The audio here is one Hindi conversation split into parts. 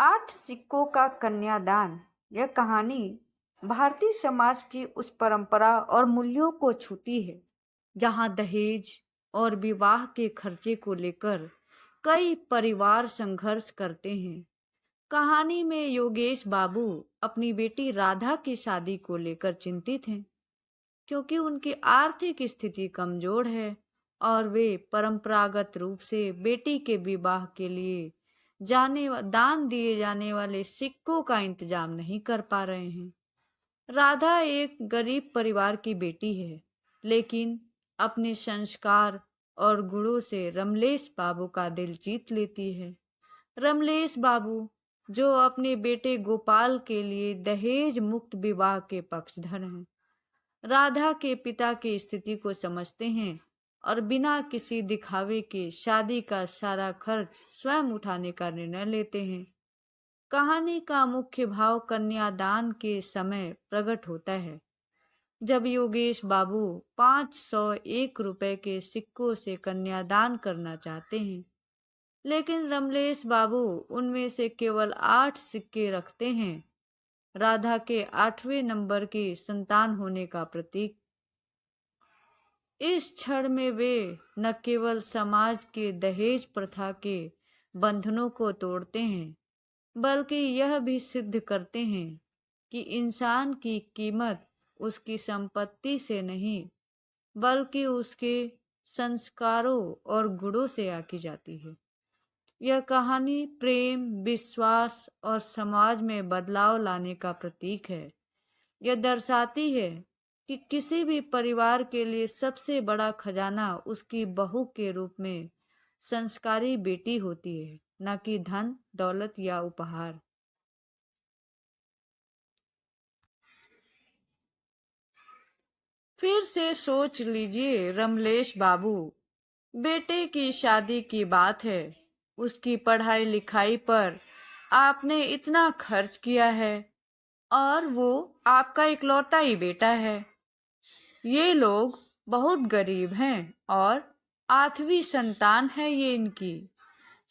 8 सिक्कों का कन्यादान। यह कहानी भारतीय समाज की उस परंपरा और मूल्यों को छूती है जहां दहेज और विवाह के खर्चे को लेकर कई परिवार संघर्ष करते हैं। कहानी में योगेश बाबू अपनी बेटी राधा की शादी को लेकर चिंतित हैं क्योंकि उनकी आर्थिक स्थिति कमजोर है और वे परंपरागत रूप से बेटी के विवाह के लिए दान दिए जाने वाले सिक्कों का इंतजाम नहीं कर पा रहे हैं। राधा एक गरीब परिवार की बेटी है, लेकिन अपने संस्कार और गुणों से रमलेश बाबू का दिल जीत लेती है। रमलेश बाबू, जो अपने बेटे गोपाल के लिए दहेज मुक्त विवाह के पक्षधर हैं, राधा के पिता की स्थिति को समझते हैं और बिना किसी दिखावे के शादी का सारा खर्च स्वयं उठाने का निर्णय लेते हैं। कहानी का मुख्य भाव कन्यादान के समय प्रकट होता है, जब योगेश बाबू 501 रुपए के सिक्कों से कन्यादान करना चाहते हैं, लेकिन रमलेश बाबू उनमें से केवल 8 सिक्के रखते हैं, राधा के 8वें नंबर की संतान होने का प्रतीक। इस क्षण में वे न केवल समाज के दहेज प्रथा के बंधनों को तोड़ते हैं, बल्कि यह भी सिद्ध करते हैं कि इंसान की कीमत उसकी संपत्ति से नहीं, बल्कि उसके संस्कारों और गुणों से आकी जाती है। यह कहानी प्रेम, विश्वास और समाज में बदलाव लाने का प्रतीक है। यह दर्शाती है कि किसी भी परिवार के लिए सबसे बड़ा खजाना उसकी बहू के रूप में संस्कारी बेटी होती है, न कि धन, दौलत या उपहार। फिर से सोच लीजिए रमलेश बाबू, बेटे की शादी की बात है, उसकी पढ़ाई लिखाई पर आपने इतना खर्च किया है और वो आपका इकलौता ही बेटा है। ये लोग बहुत गरीब हैं और 8वीं संतान है ये इनकी।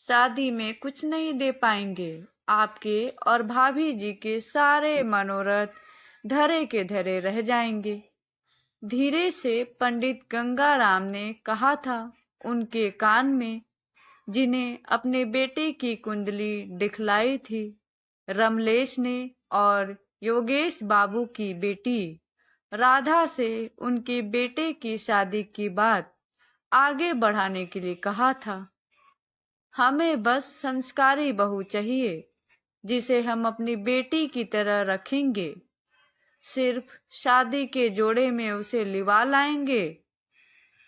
शादी में कुछ नहीं दे पाएंगे। आपके और भाभी जी के सारे मनोरथ धरे के धरे रह जाएंगे। धीरे से पंडित गंगाराम ने कहा था उनके कान में, जिन्हें अपने बेटे की कुंडली दिखलाई थी। रमलेश ने और योगेश बाबू की बेटी राधा से उनके बेटे की शादी की बात आगे बढ़ाने के लिए कहा था। हमें बस संस्कारी बहू चाहिए जिसे हम अपनी बेटी की तरह रखेंगे। सिर्फ शादी के जोड़े में उसे लिवा लाएंगे,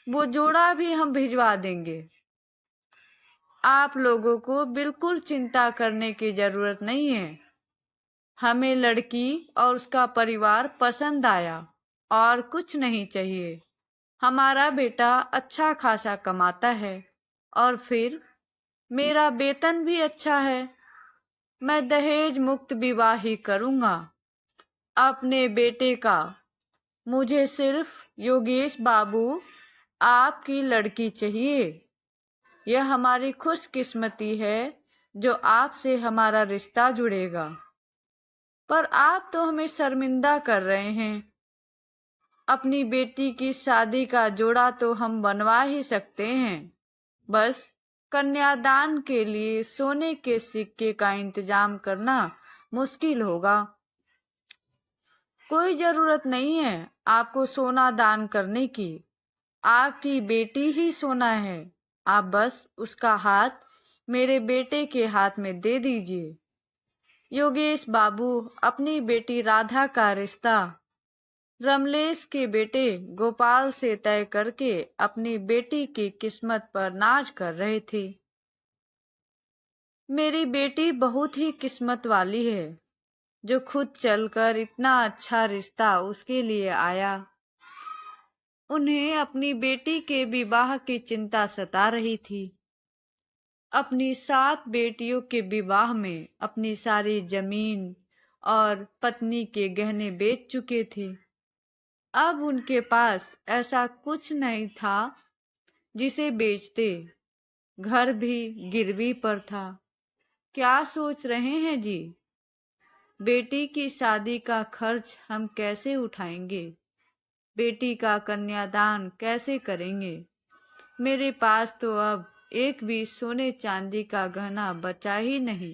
वो जोड़ा भी हम भिजवा देंगे। आप लोगों को बिल्कुल चिंता करने की जरूरत नहीं है। हमें लड़की और उसका परिवार पसंद आया और कुछ नहीं चाहिए। हमारा बेटा अच्छा खासा कमाता है और फिर मेरा वेतन भी अच्छा है। मैं दहेज मुक्त विवाह ही करूंगा अपने बेटे का। मुझे सिर्फ योगेश बाबू आपकी लड़की चाहिए। यह हमारी खुशकिस्मती है जो आपसे हमारा रिश्ता जुड़ेगा। पर आप तो हमें शर्मिंदा कर रहे हैं। अपनी बेटी की शादी का जोड़ा तो हम बनवा ही सकते हैं, बस कन्यादान के लिए सोने के सिक्के का इंतजाम करना मुश्किल होगा। कोई जरूरत नहीं है आपको सोना दान करने की। आपकी बेटी ही सोना है। आप बस उसका हाथ मेरे बेटे के हाथ में दे दीजिए। योगेश बाबू अपनी बेटी राधा का रिश्ता रमलेश के बेटे गोपाल से तय करके अपनी बेटी की किस्मत पर नाज कर रहे थे। मेरी बेटी बहुत ही किस्मत वाली है जो खुद चलकर इतना अच्छा रिश्ता उसके लिए आया। उन्हें अपनी बेटी के विवाह की चिंता सता रही थी। अपनी 7 बेटियों के विवाह में अपनी सारी जमीन और पत्नी के गहने बेच चुके थे। अब उनके पास ऐसा कुछ नहीं था जिसे बेचते। घर भी गिरवी पर था। क्या सोच रहे हैं जी? बेटी की शादी का खर्च हम कैसे उठाएंगे? बेटी का कन्यादान कैसे करेंगे? मेरे पास तो अब एक भी सोने चांदी का गहना बचा ही नहीं।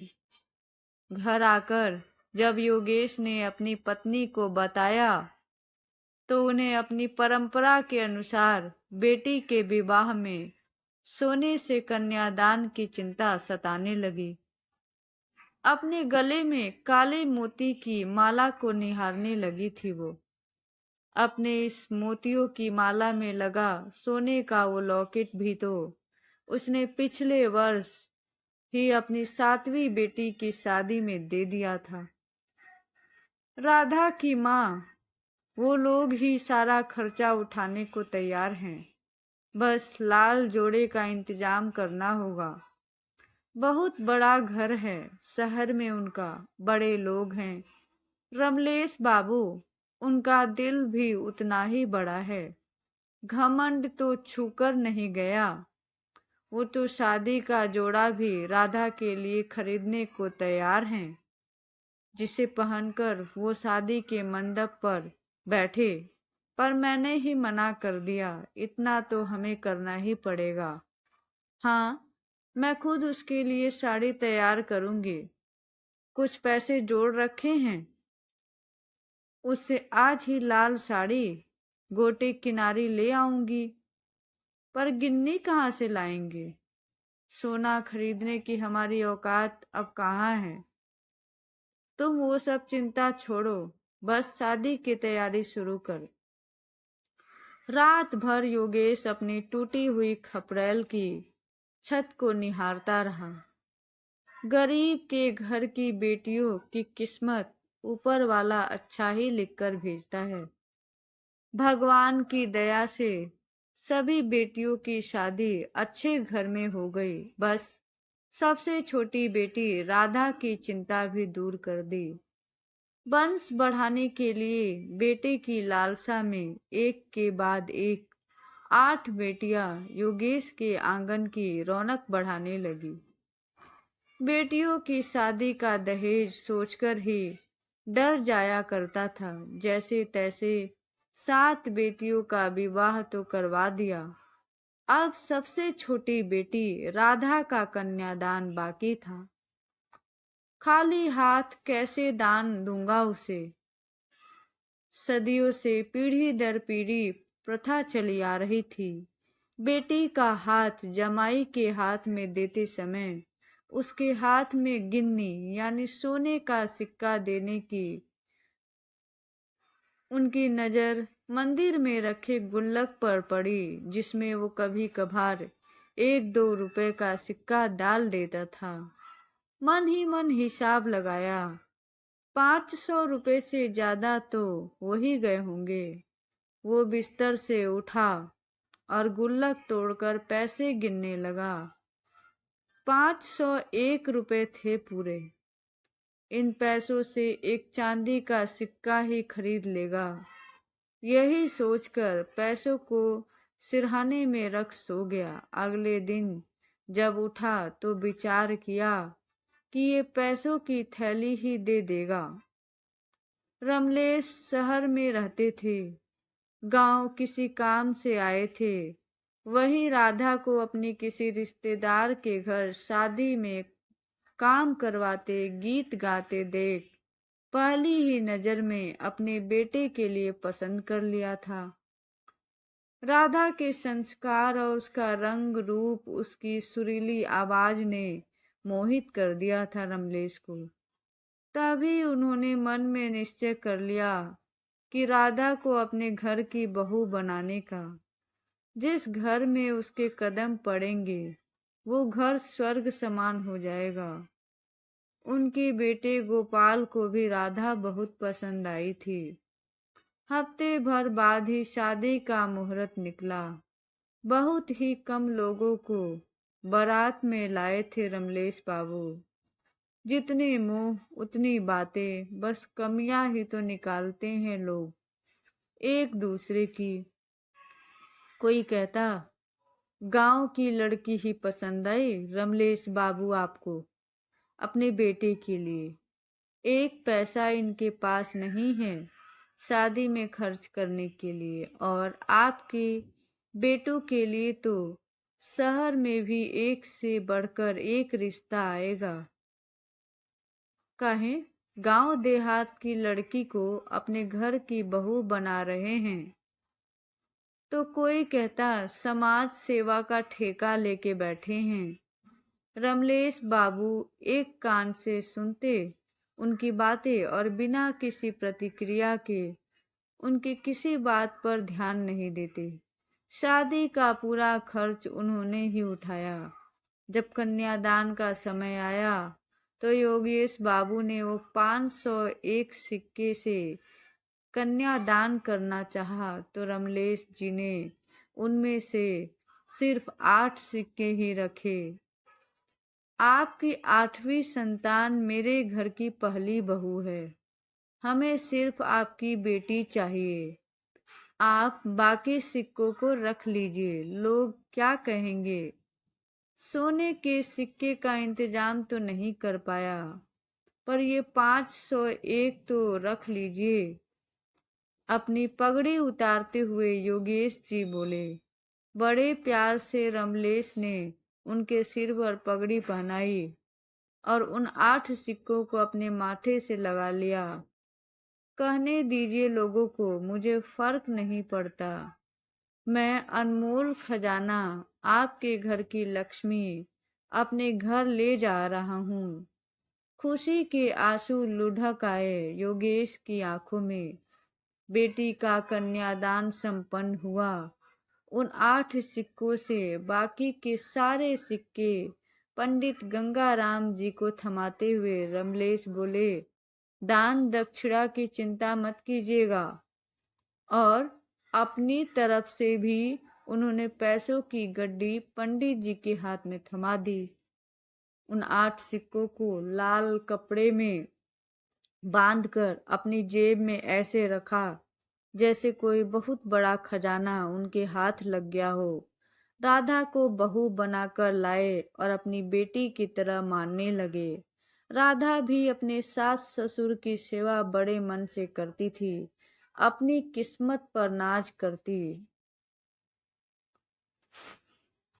घर आकर जब योगेश ने अपनी पत्नी को बताया तो उन्हें अपनी परंपरा के अनुसार बेटी के विवाह में सोने से कन्यादान की चिंता सताने लगी। अपने गले में काले मोती की माला को निहारने लगी थी वो। अपने इस मोतियों की माला में लगा सोने का वो लॉकेट भी तो उसने पिछले वर्ष ही अपनी 7वीं बेटी की शादी में दे दिया था। राधा की माँ, वो लोग ही सारा खर्चा उठाने को तैयार हैं। बस लाल जोड़े का इंतजाम करना होगा। बहुत बड़ा घर है शहर में उनका, बड़े लोग हैं। रमलेश बाबू, उनका दिल भी उतना ही बड़ा है। घमंड तो छूकर नहीं गया। वो तो शादी का जोड़ा भी राधा के लिए खरीदने को तैयार हैं, जिसे पहनकर वो शादी के मंडप पर बैठे। पर मैंने ही मना कर दिया, इतना तो हमें करना ही पड़ेगा। हाँ, मैं खुद उसके लिए साड़ी तैयार करूंगी। कुछ पैसे जोड़ रखे हैं, उससे आज ही लाल साड़ी गोटे किनारी ले आऊंगी। पर गिन्नी कहाँ से लाएंगे? सोना खरीदने की हमारी औकात अब कहाँ है? तुम वो सब चिंता छोड़ो, बस शादी की तैयारी शुरू कर। रात भर योगेश अपनी टूटी हुई खपरेल की छत को निहारता रहा। गरीब के घर की बेटियों की किस्मत ऊपर वाला अच्छा ही लिखकर भेजता है। भगवान की दया से सभी बेटियों की शादी अच्छे घर में हो गई। बस सबसे छोटी बेटी राधा की चिंता भी दूर कर दी। वंश बढ़ाने के लिए बेटे की लालसा में एक के बाद एक 8 बेटियां योगेश के आंगन की रौनक बढ़ाने लगी। बेटियों की शादी का दहेज सोचकर ही डर जाया करता था। जैसे तैसे 7 बेटियों का विवाह तो करवा दिया। अब सबसे छोटी बेटी राधा का कन्यादान बाकी था। खाली हाथ कैसे दान दूंगा उसे? सदियों से पीढ़ी दर पीढ़ी प्रथा चली आ रही थी। बेटी का हाथ जमाई के हाथ में देते समय उसके हाथ में गिन्नी यानी सोने का सिक्का देने की उनकी नजर मंदिर में रखे गुल्लक पर पड़ी, जिसमें वो कभी कभार 1-2 रुपए का सिक्का डाल देता था। मन ही मन हिसाब लगाया, 500 रुपए से ज्यादा तो हो ही गए होंगे। वो बिस्तर से उठा और गुल्लक तोड़कर पैसे गिनने लगा। 501 रुपए थे पूरे। इन पैसों से एक चांदी का सिक्का ही खरीद लेगा। यही सोचकर पैसों को सिरहाने में रख सो गया। अगले दिन जब उठा तो विचार किया कि ये पैसों की थैली ही दे देगा। रमलेश शहर में रहते थे, गांव किसी काम से आए थे। वहीं राधा को अपनी किसी रिश्तेदार के घर शादी में काम करवाते गीत गाते देख पहली ही नजर में अपने बेटे के लिए पसंद कर लिया था। राधा के संस्कार और उसका रंग रूप, उसकी सुरीली आवाज ने मोहित कर दिया था रमलेश को। तभी उन्होंने मन में निश्चय कर लिया कि राधा को अपने घर की बहू बनाने का। जिस घर में उसके कदम पड़ेंगे वो घर स्वर्ग समान हो जाएगा। उनके बेटे गोपाल को भी राधा बहुत पसंद आई थी। हफ्ते भर बाद ही शादी का मुहूर्त निकला। बहुत ही कम लोगों को बारात में लाए थे रमलेश बाबू। जितने मुंह उतनी बातें, बस कमियां ही तो निकालते हैं लोग एक दूसरे की। कोई कहता, गांव की लड़की ही पसंद आई रमलेश बाबू आपको। अपने बेटे के लिए। एक पैसा इनके पास नहीं है शादी में खर्च करने के लिए, और आपके बेटों के लिए तो शहर में भी एक से बढ़कर एक रिश्ता आएगा। कहें गांव देहात की लड़की को अपने घर की बहू बना रहे हैं, तो कोई कहता समाज सेवा का ठेका लेके बैठे हैं। रमलेश बाबू एक कान से सुनते उनकी बातें और बिना किसी प्रतिक्रिया के उनकी किसी बात पर ध्यान नहीं देते। शादी का पूरा खर्च उन्होंने ही उठाया। जब कन्यादान का समय आया तो योगेश बाबू ने वो 501 सिक्के से कन्यादान करना चाहा, तो रमलेश जी ने उनमें से सिर्फ 8 सिक्के ही रखे। आपकी 8वीं संतान मेरे घर की पहली बहू है। हमें सिर्फ आपकी बेटी चाहिए। आप बाकी सिक्कों को रख लीजिए, लोग क्या कहेंगे। सोने के सिक्के का इंतजाम तो नहीं कर पाया, पर ये 501 तो रख लीजिए। अपनी पगड़ी उतारते हुए योगेश जी बोले। बड़े प्यार से रमलेश ने उनके सिर पर पगड़ी पहनाई और उन 8 सिक्कों को अपने माथे से लगा लिया। कहने दीजिए लोगों को, मुझे फर्क नहीं पड़ता। मैं अनमोल खजाना, आपके घर की लक्ष्मी अपने घर ले जा रहा हूँ। खुशी के आंसू लुढ़क आए योगेश की आंखों में। बेटी का कन्यादान संपन्न हुआ। उन 8 सिक्कों से बाकी के सारे सिक्के पंडित गंगाराम जी को थमाते हुए रमलेश बोले, दान दक्षिणा की चिंता मत कीजिएगा। और अपनी तरफ से भी उन्होंने पैसों की गड्डी पंडित जी के हाथ में थमा दी। उन 8 सिक्कों को लाल कपड़े में बांधकर अपनी जेब में ऐसे रखा जैसे कोई बहुत बड़ा खजाना उनके हाथ लग गया हो। राधा को बहू बनाकर लाए और अपनी बेटी की तरह मानने लगे। राधा भी अपने सास ससुर की सेवा बड़े मन से करती थी, अपनी किस्मत पर नाज करती।